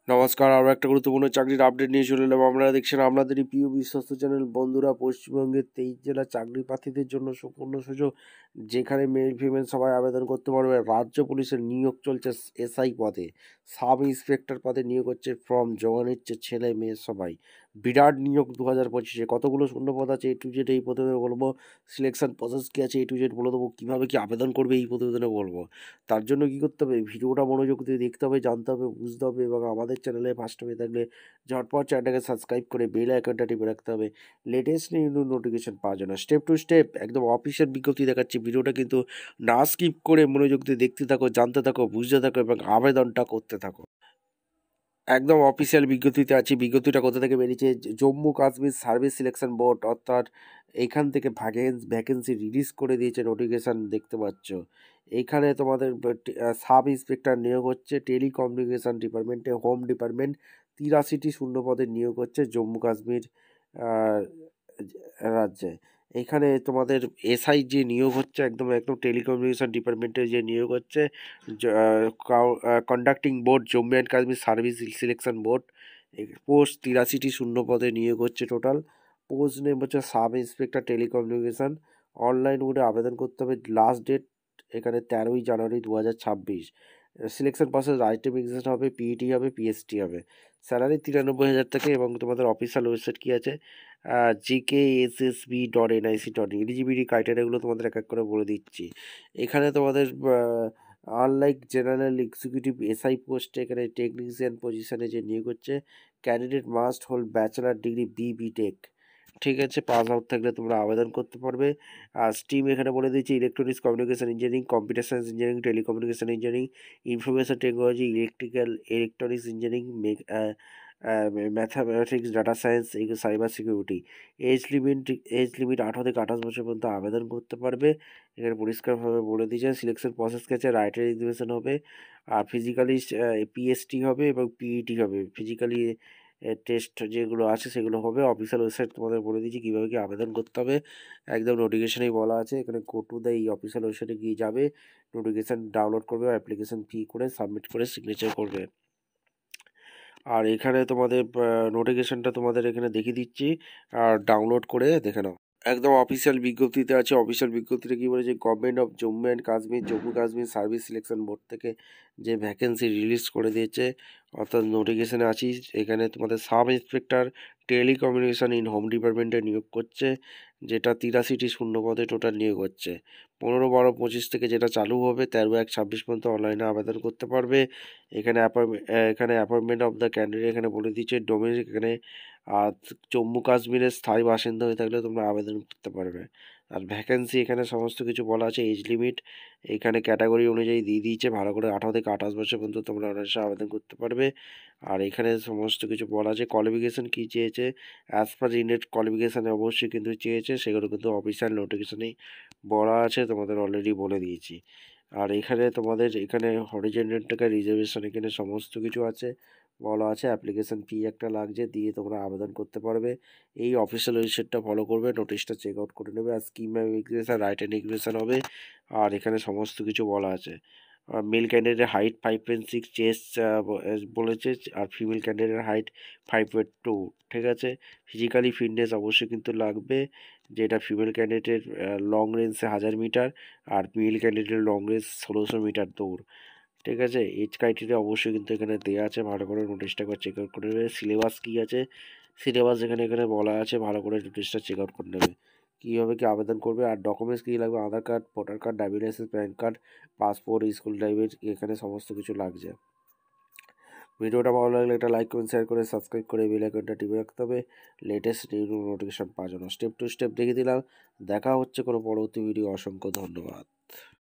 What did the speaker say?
নমস্কার, আরও একটা গুরুত্বপূর্ণ চাকরির আপডেট নিয়ে চলে এলাম। আপনারা দেখছেন আপনাদেরই প্রিয় বিশ্বস্ত চ্যানেল। বন্ধুরা, পশ্চিমবঙ্গের 23 জেলার চাকরি প্রার্থীদের জন্য সুপূর্ণ সুযোগ, যেখানে মেল ফিমেল সবাই আবেদন করতে পারবে। রাজ্য পুলিশের নিয়োগ চলছে এসআই পদে, সাব ইন্সপেক্টর পদে নিয়োগ হচ্ছে, ফর্ম জমা নিচ্ছে ছেলে মেয়ে সবাই। বিরাট নিয়োগ 2025-এ। কতগুলো শূন্যপদ আছে A to Z এই প্রতিবেদনে বলবো। সিলেকশন প্রসেস কী আছে A to Z বলে দেবো। কীভাবে কি আবেদন করবে এই প্রতিবেদনে বলবো। তার জন্য কী করতে হবে, ভিডিওটা মনোযোগ দিয়ে দেখতে হবে, জানতে হবে, বুঝতে হবে, এবং আমাদের চ্যানেলে ফার্স্ট হয়ে থাকলে ঝটপট চ্যানেলটাকে সাবস্ক্রাইব করে বেল আইকনটা টিপে রাখতে হবে লেটেস্ট নিউ নোটিফিকেশন পাওয়ার জন্য। স্টেপ টু স্টেপ একদম অফিসিয়াল বিজ্ঞপ্তি দেখাচ্ছি। ভিডিওটা কিন্তু না স্কিপ করে মনোযোগ দিয়ে দেখতে থাকো, জানতে থাকো, বুঝতে থাকো এবং আবেদনটা করতে থাকো। একদম অফিসিয়াল বিজ্ঞপ্তিতে আছি। বিজ্ঞপ্তিটা কোথা থেকে বেরিয়েছে, Jammu Kashmir service selection board, অর্থাৎ এইখান থেকে ভ্যাকেন্সি রিলিজ করে দিয়েছে, নোটিফিকেশান দেখতে পাচ্ছ। এইখানে তোমাদের সাব ইন্সপেক্টর নিয়োগ হচ্ছে টেলিকমিউনিকেশান ডিপার্টমেন্টে, হোম ডিপার্টমেন্ট। 83টি শূন্য পদে নিয়োগ হচ্ছে জম্মু কাশ্মীর রাজ্যে। এইখানে তোমাদের এসআই যে নিয়োগ হচ্ছে, একদম একদম টেলিকমিউনিকেশান ডিপার্টমেন্টে যে নিয়োগ হচ্ছে, conducting board Jammu and Kashmir service selection board. Post 83টি শূন্য পদে নিয়োগ হচ্ছে টোটাল। পোস্ট নেম হচ্ছে সাব ইন্সপেক্টর টেলিকমিউনিকেশান। অনলাইন মোডে আবেদন করতে হবে। লাস্ট ডেট এখানে 13ই জানুয়ারি 2026। সিলেকশন প্রসেস আইটেম এক্সাম হবে, পিইটি হবে, পিএসটি হবে। স্যালারি 93,000 থেকে। এবং তোমাদের অফিসিয়াল ওয়েবসাইট কী আছে, jkssb.nic.in। এলিজিবিলিটি ক্রাইটেরিয়াগুলো তোমাদের এক এক করে বলে দিচ্ছি। এখানে তোমাদের আনলাইক জেনারেল এক্সিকিউটিভ এসআই পোস্টে, এখানে টেকনিশিয়ান পজিশনে যে নিয়োগ হচ্ছে, candidate must hold bachelor degree BTech. ঠিক আছে, পাস আউট থাকলে তোমরা আবেদন করতে পারবে। আর স্ট্রিম এখানে বলে দিচ্ছি, electronics communication engineering, computer science engineering, telecommunication engineering, information technology, electronics engineering, mathematics, data science, cyber security. Age limit 18 থেকে 28 বছর পর্যন্ত আবেদন করতে পারবে। এখানে পরিষ্কারভাবে বলে দিয়েছে। সিলেকশন প্রসেস গেছে, রাইটার এক্সামিনেশন হবে, আর ফিজিক্যালি পিএসটি হবে এবং পিইটি হবে। ফিজিক্যালি টেস্ট যেগুলো আছে সেগুলো হবে। অফিসিয়াল ওয়েবসাইট তোমাদের বলে দিচ্ছি কীভাবে কি আবেদন করতে হবে, একদম নোটিফিকেশনেই বলা আছে। এখানে গো টু দ্য এই অফিসিয়াল ওয়েবসাইটে গিয়ে যাবে, নোটিফিকেশান ডাউনলোড করবে, অ্যাপ্লিকেশান ফি করে সাবমিট করে সিগনেচার করবে। আর এখানে তোমাদের নোটিফিকেশানটা তোমাদের এখানে দেখিয়ে দিচ্ছি, আর ডাউনলোড করে দেখে নাও। একদম অফিসিয়াল বিজ্ঞপ্তিতে আছে। অফিসিয়াল বিজ্ঞপ্তিতে কী বলেছে, government of Jammu and Kashmir, Jammu Kashmir service selection board থেকে যে ভ্যাকেন্সি রিলিজ করে দিয়েছে, অর্থাৎ নোটিফিকেশানে আছি। এখানে তোমাদের sub inspector telecommunication in home ডিপার্টমেন্টে নিয়োগ করছে, যেটা 83টি শূন্য পদে টোটাল নিয়োগ হচ্ছে। 15/12/25 থেকে যেটা চালু হবে, 13/1/26 পর্যন্ত অনলাইনে আবেদন করতে পারবে। এখানে অ্যাপয়েন্টমেন্ট অফ দ্য ক্যান্ডিডেট এখানে বলে দিচ্ছে ডোমেস্টিক। এখানে আর জম্মু কাশ্মীরের স্থায়ী বাসিন্দা হয়ে থাকলে তোমরা আবেদন করতে পারবে। আর ভ্যাকেন্সি এখানে সমস্ত কিছু বলা আছে। এজ লিমিট এখানে ক্যাটাগরি অনুযায়ী দিয়ে দিয়েছে, ভালো করে 18 থেকে 28 বছর পর্যন্ত তোমরা অনায়াসে আবেদন করতে পারবে। আর এখানে সমস্ত কিছু বলা আছে। কোয়ালিফিকেশান কী চেয়েছে, অ্যাজ পার ইন্ডিয়ান কোয়ালিফিকেশানে অবশ্যই কিন্তু চেয়েছে, সেগুলো কিন্তু অফিসিয়াল নোটিফিকেশানেই বলা আছে, তোমাদের অলরেডি বলে দিয়েছি। আর এখানে তোমাদের এখানে হরিজেন্টাল থেকে রিজার্ভেশন এখানে সমস্ত কিছু আছে, বলা আছে। অ্যাপ্লিকেশান ফি একটা লাগছে, দিয়ে তোমরা আবেদন করতে পারবে। এই অফিসিয়াল ওয়েবসাইটটা ফলো করবে, নোটিশটা চেক আউট করে নেবে। আর স্কিম এক্সামিনেশন, রাইটেন এক্সামিনেশন হবে। আর এখানে সমস্ত কিছু বলা আছে। মেল ক্যান্ডিডেটের হাইট 5.6 চেস্ট বলেছে, আর ফিমেল ক্যান্ডিডেটের হাইট 5.2। ঠিক আছে, ফিজিক্যালি ফিটনেস অবশ্যই কিন্তু লাগবে, যেটা ফিমেল ক্যান্ডিডেটের লং রেঞ্জে 1000 মিটার, আর মেল ক্যান্ডিডেটের লং রেঞ্জ 1600 মিটার দৌড়। ঠিক আছে, এজ ক্রাইটেরিয়া অবশ্যই কিন্তু এখানে দেওয়া আছে, ভালো করে নোটিশটা একবার চেক আউট করে নেবে। সিলেবাস কী আছে, সিলেবাস এখানে বলা আছে, ভালো করে নোটিশটা চেক আউট করে নেবে। কীভাবে কি আবেদন করবে, আর ডকুমেন্টস কী লাগবে, Aadhaar card, voter card, driving licence, PAN card, passport, school ড্রাইভের, এখানে সমস্ত কিছু লাগছে। ভিডিওটা ভালো লাগলে একটা লাইক করুন, শেয়ার করে সাবস্ক্রাইব করে বেল আইকনটা টিপে রাখতে হবে লেটেস্ট নিউ নোটিফিকেশন পাওয়ার জন্য। স্টেপ টু স্টেপ দেখিয়ে দিলাম। দেখা হচ্ছে কোনো পরবর্তী ভিডিও। অসংখ্য ধন্যবাদ।